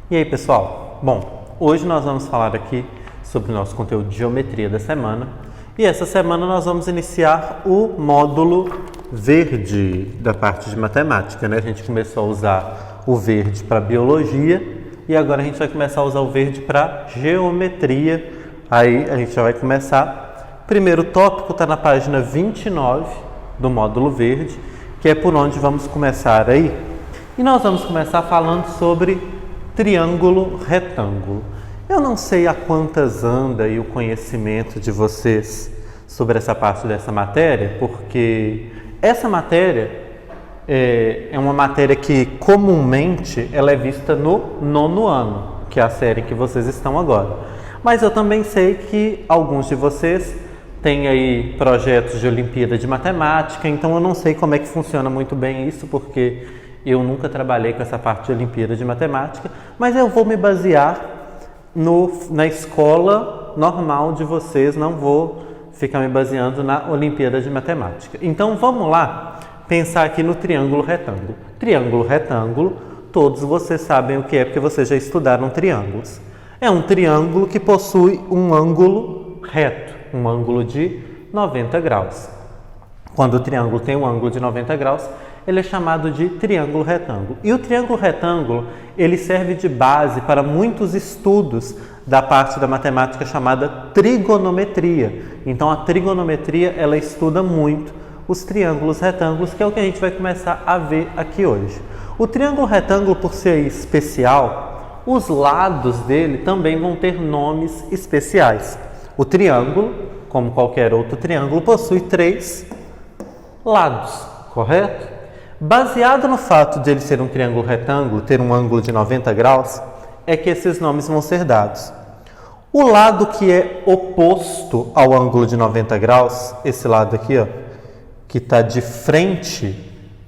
E aí, pessoal? Bom, hoje nós vamos falar aqui sobre o nosso conteúdo de geometria da semana. E essa semana nós vamos iniciar o módulo verde da parte de matemática, né? A gente começou a usar o verde para biologia e agora a gente vai começar a usar o verde para geometria. Aí a gente já vai começar. Primeiro tópico está na página 29 do módulo verde, que é por onde vamos começar aí. E nós vamos começar falando sobre triângulo retângulo. Eu não sei a quantas anda aí o conhecimento de vocês sobre essa parte dessa matéria, porque essa matéria é uma matéria que comumente ela é vista no 9º ano, que é a série que vocês estão agora. Mas eu também sei que alguns de vocês têm aí projetos de Olimpíada de Matemática, então eu não sei como é que funciona muito bem isso, porque eu nunca trabalhei com essa parte de Olimpíada de Matemática, mas eu vou me basear na escola normal de vocês, não vou ficar me baseando na Olimpíada de Matemática. Então vamos lá pensar aqui no triângulo retângulo. Triângulo retângulo, todos vocês sabem o que é, porque vocês já estudaram triângulos. É um triângulo que possui um ângulo reto, um ângulo de 90 graus. Quando o triângulo tem um ângulo de 90 graus, ele é chamado de triângulo retângulo. E o triângulo retângulo, ele serve de base para muitos estudos da parte da matemática chamada trigonometria. Então, a trigonometria, ela estuda muito os triângulos retângulos, que é o que a gente vai começar a ver aqui hoje. O triângulo retângulo, por ser especial, os lados dele também vão ter nomes especiais. O triângulo, como qualquer outro triângulo, possui 3 lados, correto? Baseado no fato de ele ser um triângulo retângulo, ter um ângulo de 90 graus, é que esses nomes vão ser dados. O lado que é oposto ao ângulo de 90 graus, esse lado aqui, ó, que está de frente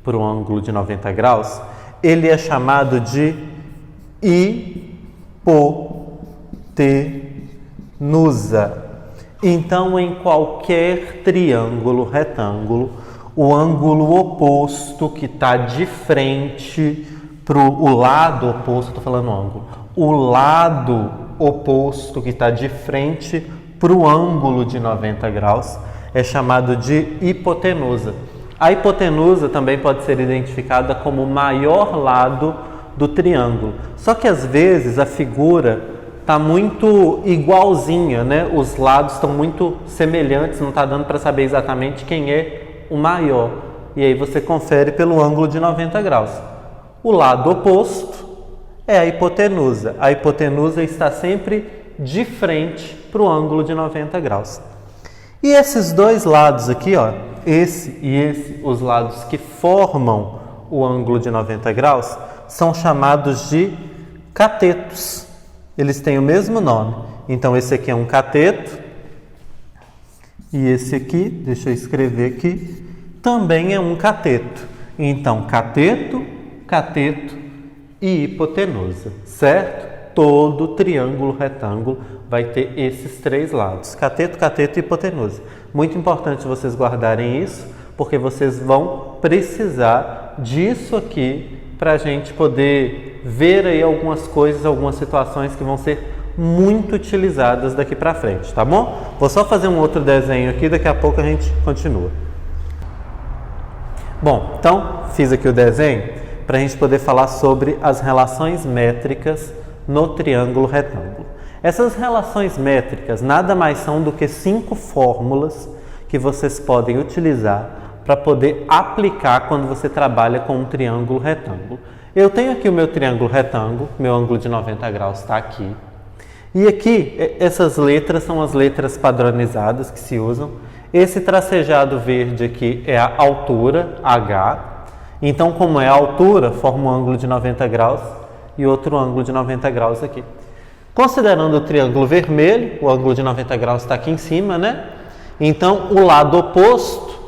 para o ângulo de 90 graus, ele é chamado de hipotenusa. Então, em qualquer triângulo retângulo, o ângulo oposto que está de frente para o lado oposto, estou falando ângulo, o lado oposto que está de frente para o ângulo de 90 graus é chamado de hipotenusa. A hipotenusa também pode ser identificada como o maior lado do triângulo. Só que às vezes a figura está muito igualzinha, né? Os lados estão muito semelhantes, não está dando para saber exatamente quem é o maior. E aí você confere pelo ângulo de 90 graus. O lado oposto é a hipotenusa. A hipotenusa está sempre de frente para o ângulo de 90 graus. E esses dois lados aqui, ó, esse e esse, os lados que formam o ângulo de 90 graus, são chamados de catetos. Eles têm o mesmo nome. Então, esse aqui é um cateto. E esse aqui, deixa eu escrever aqui, também é um cateto. Então, cateto, cateto e hipotenusa, certo? Todo triângulo retângulo vai ter esses 3 lados, cateto, cateto e hipotenusa. Muito importante vocês guardarem isso, porque vocês vão precisar disso aqui para a gente poder ver aí algumas coisas, algumas situações que vão ser muito utilizadas daqui para frente, tá bom? Vou só fazer um outro desenho aqui, daqui a pouco a gente continua. Bom, então fiz aqui o desenho para a gente poder falar sobre as relações métricas no triângulo retângulo. Essas relações métricas nada mais são do que 5 fórmulas que vocês podem utilizar para poder aplicar quando você trabalha com um triângulo retângulo. Eu tenho aqui o meu triângulo retângulo, meu ângulo de 90 graus está aqui. E aqui, essas letras são as letras padronizadas que se usam. Esse tracejado verde aqui é a altura, H. Então, como é a altura, forma um ângulo de 90 graus e outro ângulo de 90 graus aqui. Considerando o triângulo vermelho, o ângulo de 90 graus está aqui em cima, né? Então, o lado oposto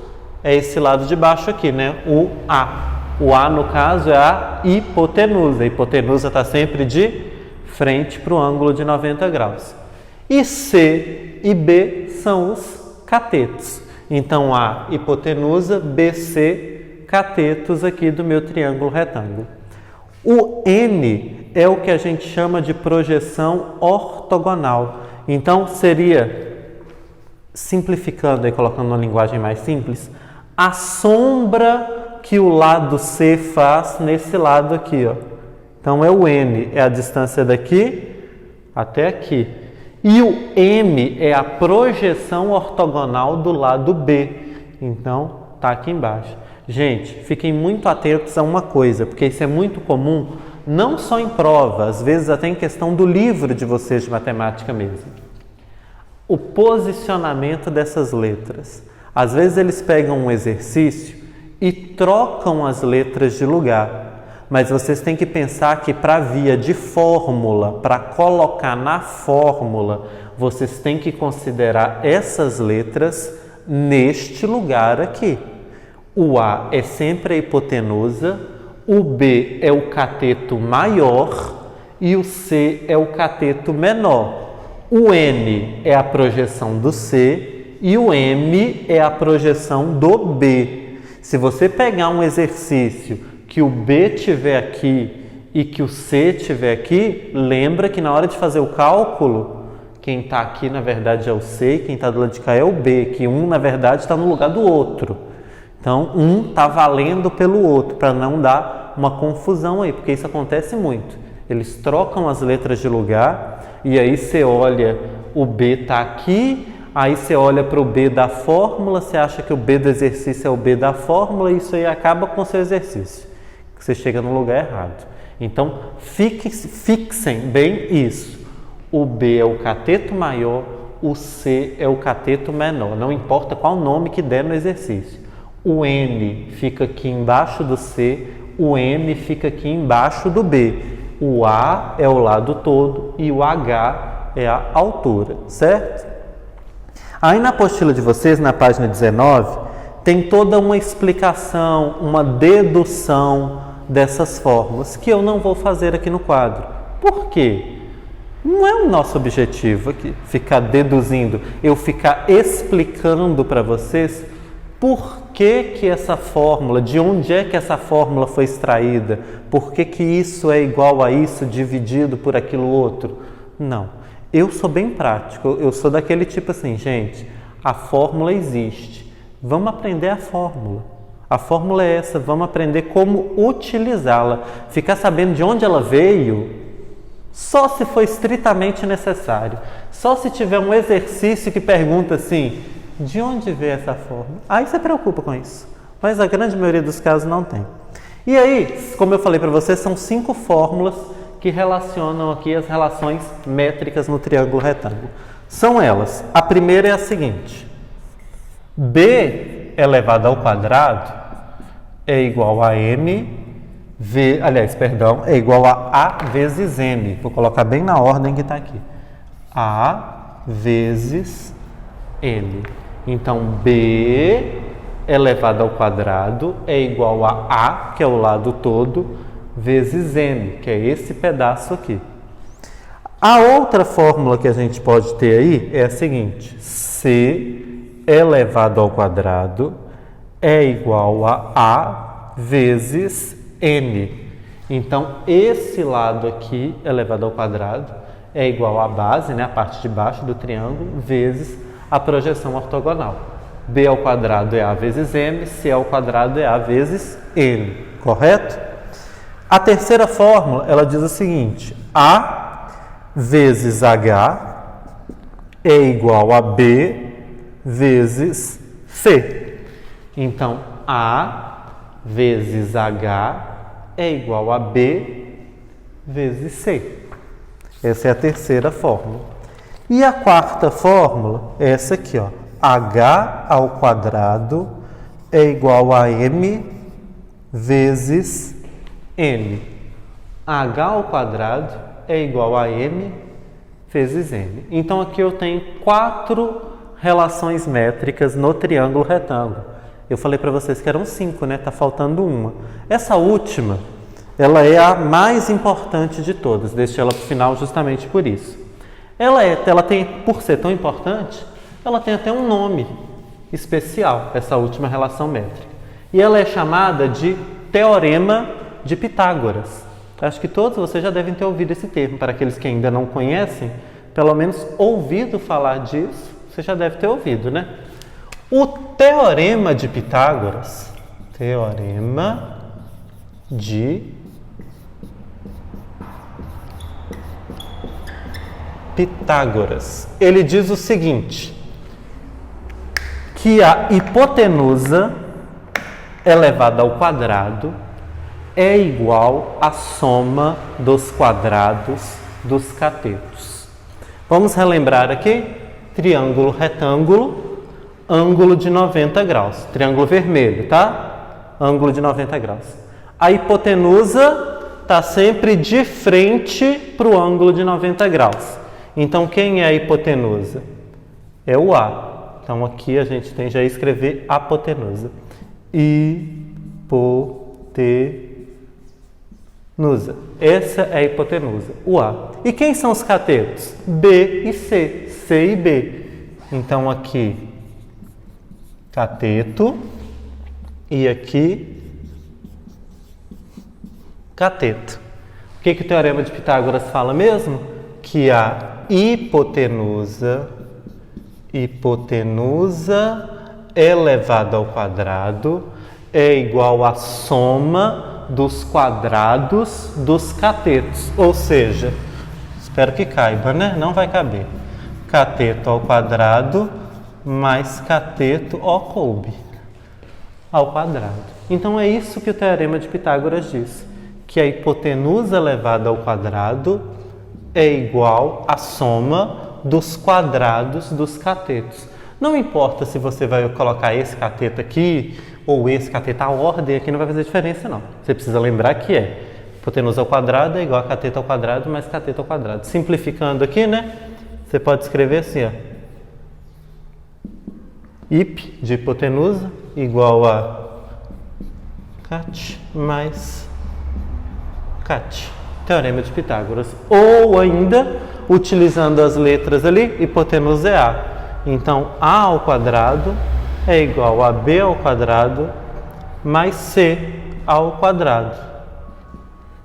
é esse lado de baixo aqui, né? O A. O A, no caso, é a hipotenusa. A hipotenusa está sempre de frente para o ângulo de 90 graus. E C e B são os catetos. Então, A, hipotenusa, BC, catetos aqui do meu triângulo retângulo. O N é o que a gente chama de projeção ortogonal. Então, seria, simplificando e colocando uma linguagem mais simples, a sombra que o lado C faz nesse lado aqui, ó. Então, é o N, é a distância daqui até aqui. E o M é a projeção ortogonal do lado B. Então, tá aqui embaixo. Gente, fiquem muito atentos a uma coisa, porque isso é muito comum, não só em prova, às vezes até em questão do livro de vocês de matemática mesmo. O posicionamento dessas letras. Às vezes eles pegam um exercício e trocam as letras de lugar. Mas vocês têm que pensar que para a via de fórmula, para colocar na fórmula, vocês têm que considerar essas letras neste lugar aqui. O A é sempre a hipotenusa, o B é o cateto maior e o C é o cateto menor. O N é a projeção do C e o M é a projeção do B. Se você pegar um exercício que o B estiver aqui e que o C estiver aqui, lembra que na hora de fazer o cálculo, quem está aqui na verdade é o C e quem está do lado de cá é o B, que um na verdade está no lugar do outro. Então, um está valendo pelo outro, para não dar uma confusão aí, porque isso acontece muito. Eles trocam as letras de lugar e aí você olha, o B está aqui, aí você olha para o B da fórmula, você acha que o B do exercício é o B da fórmula e isso aí acaba com o seu exercício. Você chega no lugar errado. Então, fixem bem isso. O B é o cateto maior, o C é o cateto menor. Não importa qual nome que der no exercício. O N fica aqui embaixo do C, o M fica aqui embaixo do B. O A é o lado todo e o H é a altura, certo? Aí na apostila de vocês, na página 19, tem toda uma explicação, uma dedução dessas fórmulas, que eu não vou fazer aqui no quadro. Por quê? Não é o nosso objetivo aqui ficar deduzindo, eu ficar explicando para vocês por que essa fórmula, de onde é que essa fórmula foi extraída, por que isso é igual a isso dividido por aquilo outro. Não, eu sou bem prático, eu sou daquele tipo assim, gente, a fórmula existe, vamos aprender a fórmula. A fórmula é essa, vamos aprender como utilizá-la. Ficar sabendo de onde ela veio, só se for estritamente necessário. Só se tiver um exercício que pergunta assim, de onde veio essa fórmula? Aí você preocupa com isso. Mas a grande maioria dos casos não tem. E aí, como eu falei para vocês, são 5 fórmulas que relacionam aqui as relações métricas no triângulo retângulo. São elas. A primeira é a seguinte. B elevado ao quadrado é igual a M, é igual a A vezes M. Vou colocar bem na ordem que está aqui. A vezes M. Então, B elevado ao quadrado é igual a A, que é o lado todo, vezes M, que é esse pedaço aqui. A outra fórmula que a gente pode ter aí é a seguinte. C elevado ao quadrado é igual a A vezes N. Então, esse lado aqui, elevado ao quadrado, é igual à base, né, a parte de baixo do triângulo, vezes a projeção ortogonal. B ao quadrado é A vezes M, C ao quadrado é A vezes N, correto? A terceira fórmula, ela diz o seguinte, A vezes H é igual a B vezes C. Então, A vezes H é igual a B vezes C. Essa é a terceira fórmula. E a quarta fórmula é essa aqui, ó. H ao quadrado é igual a M vezes N. H ao quadrado é igual a M vezes N. Então, aqui eu tenho 4 relações métricas no triângulo retângulo. Eu falei para vocês que eram 5, né? Tá faltando uma. Essa última, ela é a mais importante de todas. Deixei ela para o final justamente por isso. Ela tem, por ser tão importante, ela tem até um nome especial, essa última relação métrica. E ela é chamada de Teorema de Pitágoras. Acho que todos vocês já devem ter ouvido esse termo. Para aqueles que ainda não conhecem, pelo menos ouvido falar disso, você já deve ter ouvido, né? O Teorema de Pitágoras, Teorema de Pitágoras, ele diz o seguinte, que a hipotenusa elevada ao quadrado é igual à soma dos quadrados dos catetos. Vamos relembrar aqui, triângulo retângulo, ângulo de 90 graus, triângulo vermelho, tá? Ângulo de 90 graus. A hipotenusa está sempre de frente para o ângulo de 90 graus. Então, quem é a hipotenusa? É o A. Então, aqui a gente tem já escrever hipotenusa. Hipotenusa. Essa é a hipotenusa, o A. E quem são os catetos? B e C. C e B. Então, aqui, cateto. E aqui, cateto. O que o Teorema de Pitágoras fala mesmo? Que a hipotenusa elevado ao quadrado é igual à soma dos quadrados dos catetos. Ou seja, espero que caiba, né? Não vai caber. Cateto ao quadrado mais cateto, coube, ao quadrado. Então é isso que o Teorema de Pitágoras diz, que a hipotenusa elevada ao quadrado é igual à soma dos quadrados dos catetos. Não importa se você vai colocar esse cateto aqui ou esse cateto, a ordem aqui não vai fazer diferença não. Você precisa lembrar que hipotenusa ao quadrado é igual a cateto ao quadrado mais cateto ao quadrado. Simplificando aqui, né? Você pode escrever assim, ó. Hip de hipotenusa igual a cat mais cat. Teorema de Pitágoras. Ou ainda, utilizando as letras ali, hipotenusa é A. Então, A ao quadrado é igual a B ao quadrado mais C ao quadrado.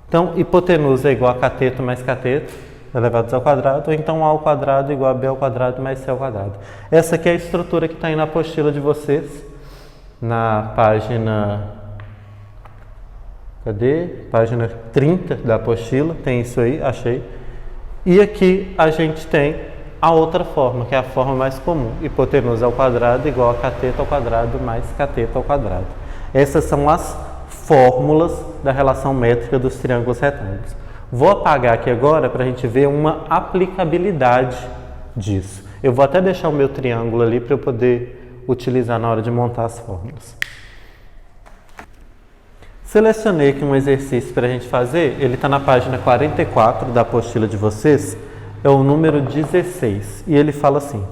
Então, hipotenusa é igual a cateto mais cateto, elevados ao quadrado, ou então A ao quadrado é igual a B ao quadrado mais C ao quadrado. Essa aqui é a estrutura que está aí na apostila de vocês, na página... Cadê? Página 30 da apostila, tem isso aí, achei. E aqui a gente tem a outra forma, que é a forma mais comum. Hipotenusa ao quadrado igual a cateto ao quadrado mais cateto ao quadrado. Essas são as fórmulas da relação métrica dos triângulos retângulos. Vou apagar aqui agora para a gente ver uma aplicabilidade disso. Eu vou até deixar o meu triângulo ali para eu poder utilizar na hora de montar as fórmulas. Selecionei aqui um exercício para a gente fazer, ele está na página 44 da apostila de vocês, é o número 16, e ele fala assim: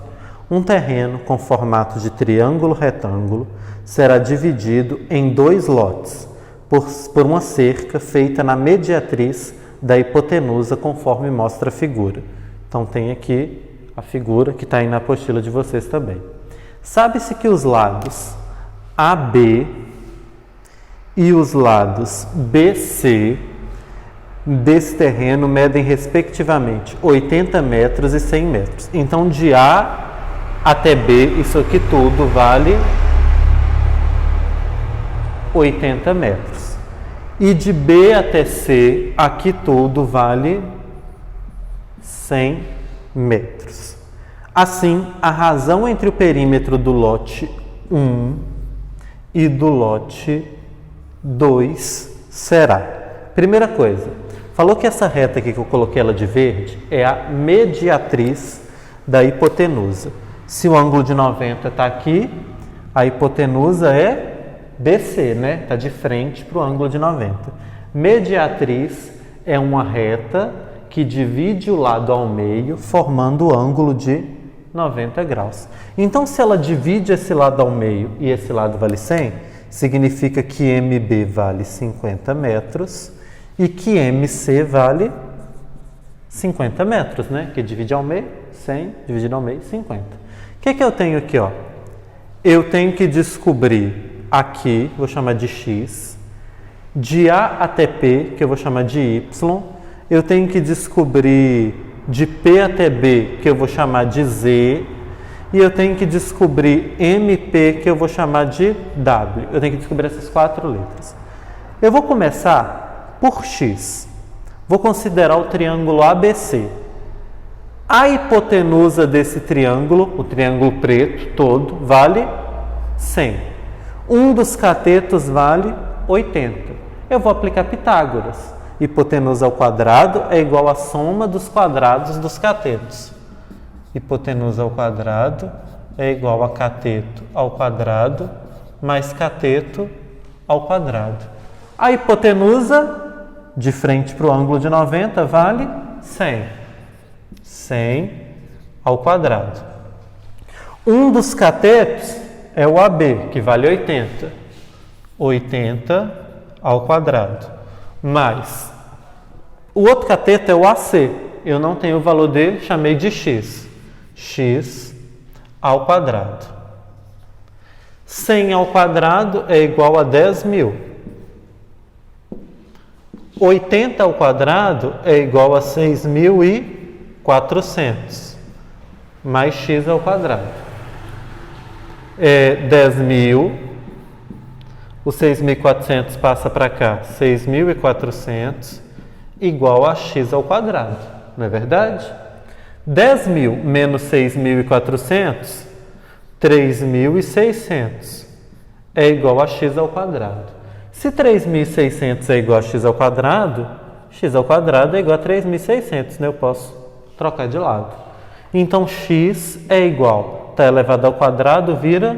um terreno com formato de triângulo retângulo será dividido em 2 lotes, por uma cerca feita na mediatriz da hipotenusa, conforme mostra a figura. Então tem aqui a figura que está aí na apostila de vocês também. Sabe-se que os lados AB e os lados BC desse terreno medem respectivamente 80 metros e 100 metros. Então, de A até B, isso aqui tudo vale 80 metros. E de B até C, aqui tudo vale 100 metros. Assim, a razão entre o perímetro do lote 1 e do lote 2 será. Primeira coisa, falou que essa reta aqui que eu coloquei ela de verde é a mediatriz da hipotenusa. Se o ângulo de 90 está aqui, a hipotenusa é BC, né? Está de frente para o ângulo de 90. Mediatriz é uma reta que divide o lado ao meio, formando o ângulo de 90 graus. Então, se ela divide esse lado ao meio e esse lado vale 100, significa que MB vale 50 metros e que MC vale 50 metros, né? Que divide ao meio, 100, dividido ao meio, 50. O que eu tenho aqui, ó? Eu tenho que descobrir aqui, vou chamar de X, De A até P, que eu vou chamar de Y. Eu tenho que descobrir de P até B, que eu vou chamar de Z. E eu tenho que descobrir MP, que eu vou chamar de W. Eu tenho que descobrir essas 4 letras. Eu vou começar por X. Vou considerar o triângulo ABC. A hipotenusa desse triângulo, o triângulo preto todo, vale 100. Um dos catetos vale 80. Eu vou aplicar Pitágoras. Hipotenusa ao quadrado é igual à soma dos quadrados dos catetos. Hipotenusa ao quadrado é igual a cateto ao quadrado mais cateto ao quadrado. A hipotenusa, de frente para o ângulo de 90, vale 100. 100 ao quadrado. Um dos catetos é o AB, que vale 80. 80 ao quadrado. Mais o outro cateto é o AC. Eu não tenho o valor dele, chamei de X. X ao quadrado. 100 ao quadrado é igual a 10.000. 80 ao quadrado é igual a 6.400. Mais X ao quadrado. 10.000. O 6.400 passa para cá. 6.400 igual a X ao quadrado. Não é verdade? 10.000 menos 6.400, 3.600 é igual a X ao quadrado. Se 3.600 é igual a X ao quadrado é igual a 3.600, né? Eu posso trocar de lado. Então, X é igual, está elevado ao quadrado, vira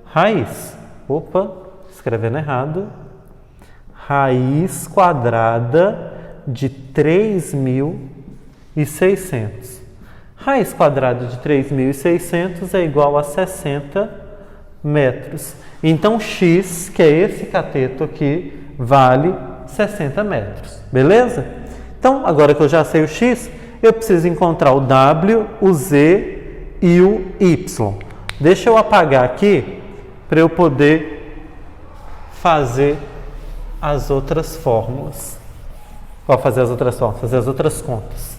raiz. Opa, escrevendo errado. Raiz quadrada de 3.600. Raiz quadrada de 3.600 é igual a 60 metros. Então, X, que é esse cateto aqui, vale 60 metros. Beleza? Então, agora que eu já sei o X, eu preciso encontrar o W, o Z e o Y. Deixa eu apagar aqui para eu poder fazer as outras fórmulas. Vou fazer as outras fórmulas, fazer as outras contas.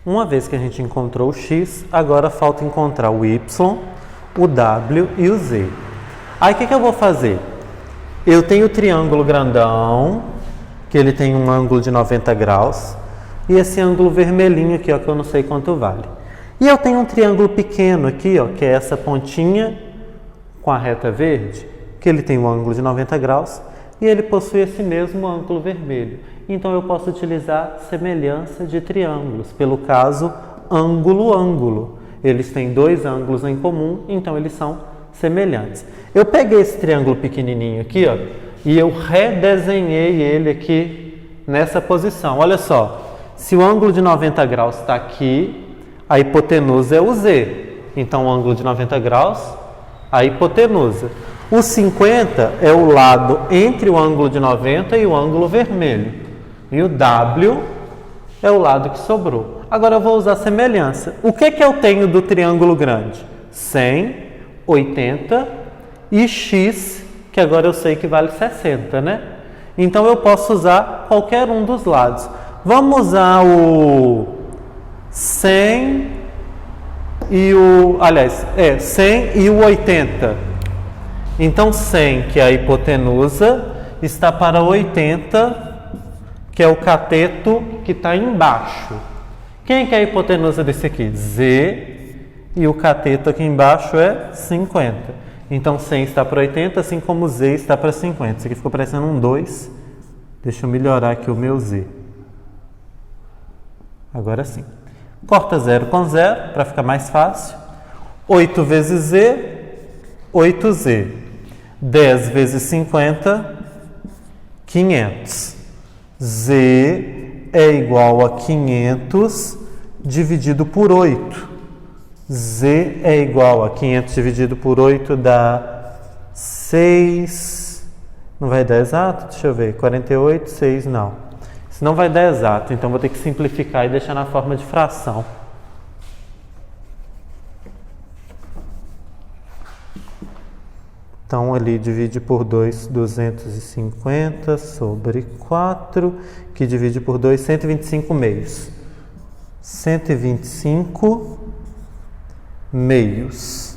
Uma vez que a gente encontrou o X, agora falta encontrar o Y, o W e o Z. Aí o que eu vou fazer? Eu tenho o triângulo grandão, que ele tem um ângulo de 90 graus, e esse ângulo vermelhinho aqui, ó, que eu não sei quanto vale. E eu tenho um triângulo pequeno aqui, ó, que é essa pontinha com a reta verde, que ele tem um ângulo de 90 graus, e ele possui esse mesmo ângulo vermelho. Então, eu posso utilizar semelhança de triângulos, pelo caso, ângulo-ângulo. Eles têm 2 ângulos em comum, então eles são semelhantes. Eu peguei esse triângulo pequenininho aqui, ó, e eu redesenhei ele aqui nessa posição. Olha só, se o ângulo de 90 graus está aqui, a hipotenusa é o Z. Então, o ângulo de 90 graus, a hipotenusa. O 50 é o lado entre o ângulo de 90 e o ângulo vermelho. E o W é o lado que sobrou. Agora eu vou usar semelhança. O que eu tenho do triângulo grande? 100, 80 e X, que agora eu sei que vale 60, né? Então eu posso usar qualquer um dos lados. Vamos usar o 100 e o... Aliás, 100 e o 80. Então 100, que é a hipotenusa, está para 80, que é o cateto que está embaixo. Quem é a hipotenusa desse aqui? Z, e o cateto aqui embaixo é 50. Então 100 está para 80, assim como Z está para 50. Isso aqui ficou parecendo um 2. Deixa eu melhorar aqui o meu Z. Agora sim. Corta 0 com 0, para ficar mais fácil. 8 vezes Z, 8Z. 10 vezes 50, 500. Z é igual a 500 dividido por 8. Z é igual a 500 dividido por 8 dá 6. Não vai dar exato? Deixa eu ver. 48, 6, não. Isso não vai dar exato, então vou ter que simplificar e deixar na forma de fração. Então, ali divide por 2, 250 sobre 4, que divide por 2, 125 meios. 125 meios.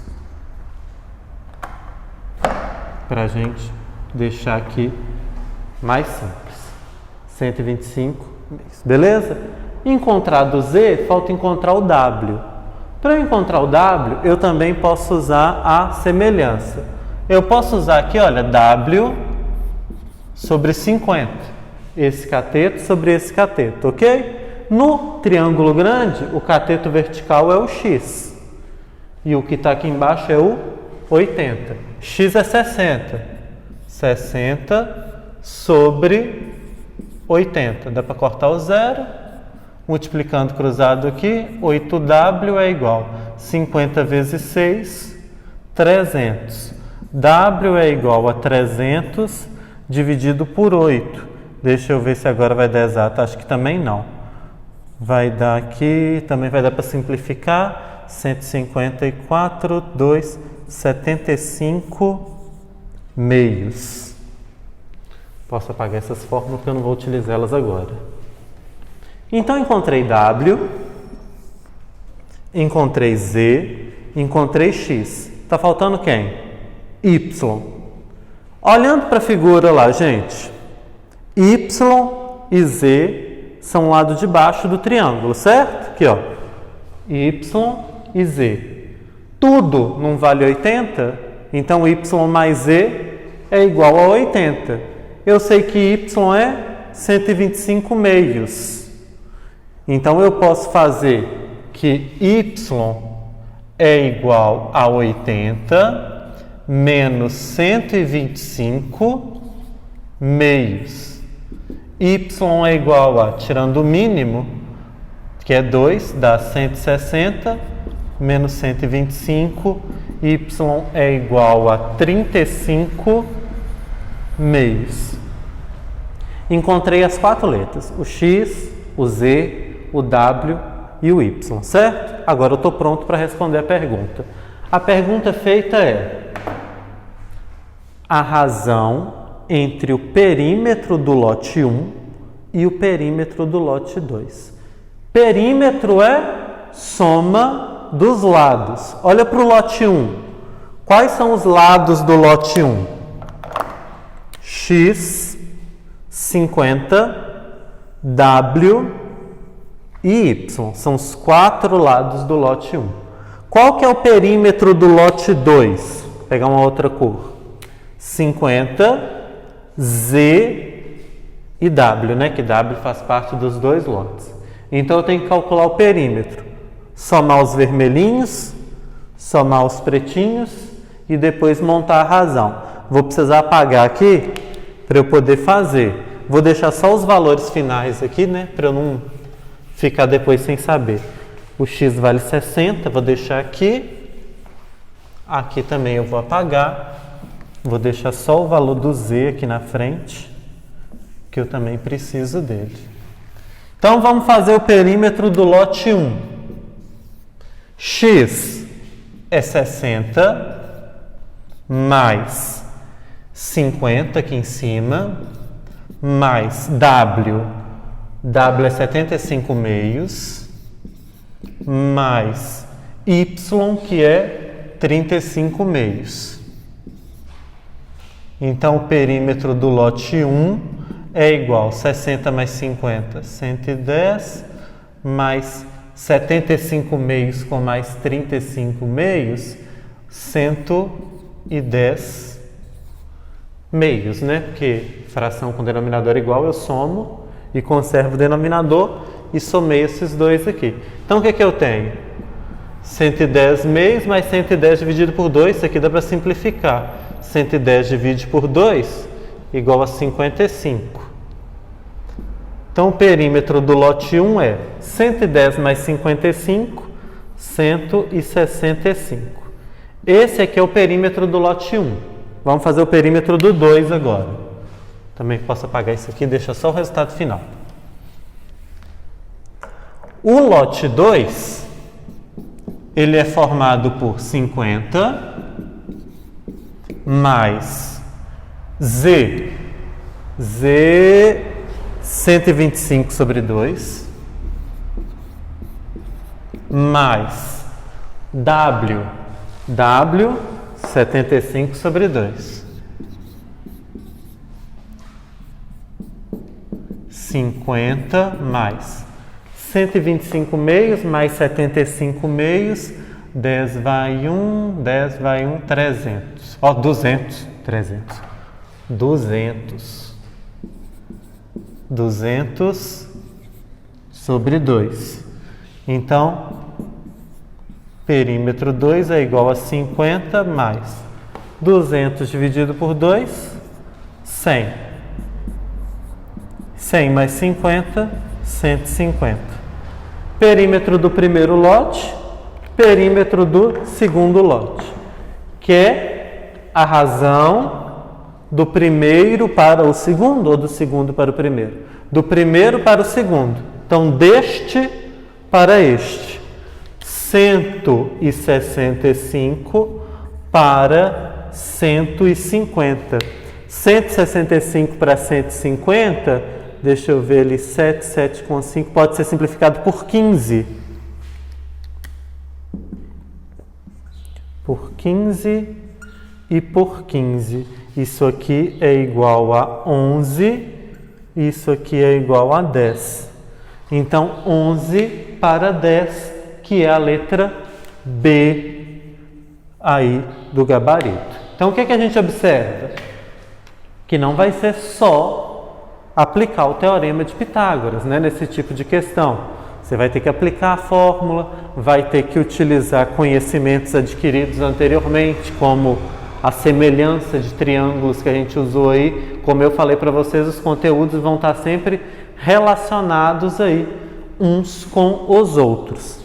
Para a gente deixar aqui mais simples. 125 meios. Beleza? Encontrado o Z, falta encontrar o W. Para eu encontrar o W, eu também posso usar a semelhança. Eu posso usar aqui, olha, W sobre 50. Esse cateto sobre esse cateto, ok? No triângulo grande, o cateto vertical é o X. E o que está aqui embaixo é o 80. X é 60. 60 sobre 80. Dá para cortar o zero. Multiplicando cruzado aqui, 8W é igual a 50 vezes 6, 300. W é igual a 300 dividido por 8. Deixa eu ver se agora vai dar exato. Acho que também não. Vai dar aqui, também vai dar para simplificar. 154, 2, 75 meios. Posso apagar essas fórmulas porque eu não vou utilizá-las agora. Então, encontrei W, encontrei Z, encontrei X. Está faltando quem? Y. Olhando para a figura lá, gente, Y e Z são o lado de baixo do triângulo, certo? Aqui, ó. Y e Z. Tudo não vale 80, então Y mais Z é igual a 80. Eu sei que Y é 125 meios. Então, eu posso fazer que Y é igual a 80 menos 125 meios. Y é igual a, tirando o mínimo, que é 2, dá 160, menos 125, Y é igual a 35 meios. Encontrei as 4 letras, o X, o Z, o W e o Y, certo? Agora eu estou pronto para responder a pergunta. A pergunta feita é: a razão entre o perímetro do lote 1 e o perímetro do lote 2. Perímetro é soma dos lados. Olha para o lote 1. Quais são os lados do lote 1? X, 50, W e Y. São os 4 lados do lote 1. Qual que é o perímetro do lote 2? Vou pegar uma outra cor. 50, Z e W, né? Que W faz parte dos 2 lotes. Então, eu tenho que calcular o perímetro. Somar os vermelhinhos, somar os pretinhos e depois montar a razão. Vou precisar apagar aqui para eu poder fazer. Vou deixar só os valores finais aqui, né? Para eu não ficar depois sem saber. O X vale 60, vou deixar aqui. Aqui também eu vou apagar. Vou deixar só o valor do Z aqui na frente, que eu também preciso dele. Então, vamos fazer o perímetro do lote 1. X é 60, mais 50 aqui em cima, mais W. W é 75 meios, mais Y, que é 35 meios. Então, o perímetro do lote 1 é igual a 60 mais 50, 110, mais 75 meios com mais 35 meios, 110 meios, né? Porque fração com denominador igual, eu somo e conservo o denominador e somei esses dois aqui. Então, o que é que eu tenho? 110 meios mais 110 dividido por 2, isso aqui dá para simplificar. 110 divide por 2 igual a 55. Então, o perímetro do lote 1 é 110 mais 55, 165. Esse aqui é o perímetro do lote 1. Vamos fazer o perímetro do 2 agora. Também posso apagar isso aqui e deixar só o resultado final. O lote 2, ele é formado por 50 mais Z 125 sobre 2 mais W 75 sobre 2. 50 mais 125 meios mais 75 meios, 10 vai 1, 10 vai 1, 300. Ó, 200, 300. 200 sobre 2. Então, perímetro 2 é igual a 50 mais 200 dividido por 2, 100. 100 mais 50, 150. Perímetro do primeiro lote, perímetro do segundo lote, que é a razão do primeiro para o segundo ou do segundo para o primeiro? Do primeiro para o segundo. Então, deste para este. 165 para 150. 165 para 150, deixa eu ver ali, 7 com 5, pode ser simplificado por 15. Por 15 e por 15. Isso aqui é igual a 11, isso aqui é igual a 10. Então, 11 para 10, que é a letra B aí do gabarito. Então, o que a gente observa? Que não vai ser só aplicar o teorema de Pitágoras, né, nesse tipo de questão. Você vai ter que aplicar a fórmula, vai ter que utilizar conhecimentos adquiridos anteriormente, como a semelhança de triângulos que a gente usou aí. Como eu falei para vocês, os conteúdos vão estar sempre relacionados aí uns com os outros.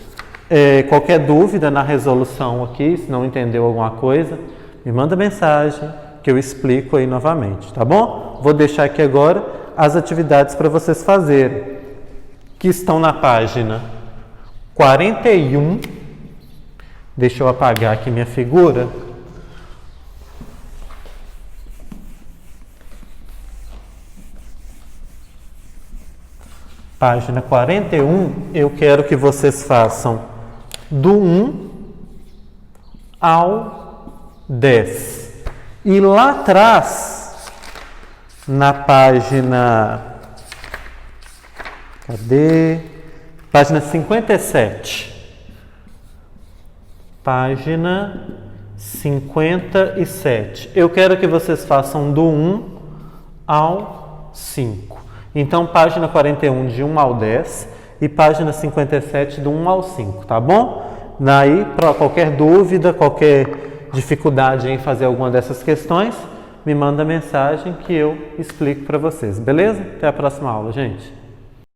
Qualquer dúvida na resolução aqui, se não entendeu alguma coisa, me manda mensagem que eu explico aí novamente, tá bom? Vou deixar aqui agora as atividades para vocês fazerem, que estão na página 41. Deixa eu apagar aqui minha figura. Página 41, eu quero que vocês façam do 1 ao 10. E lá atrás, na página... Cadê? Página 57. Página 57. Eu quero que vocês façam do 1 ao 5. Então, página 41 de 1 ao 10 e página 57 do 1 ao 5, tá bom? Daí, para qualquer dúvida, qualquer dificuldade em fazer alguma dessas questões, me manda mensagem que eu explico para vocês, beleza? Até a próxima aula, gente.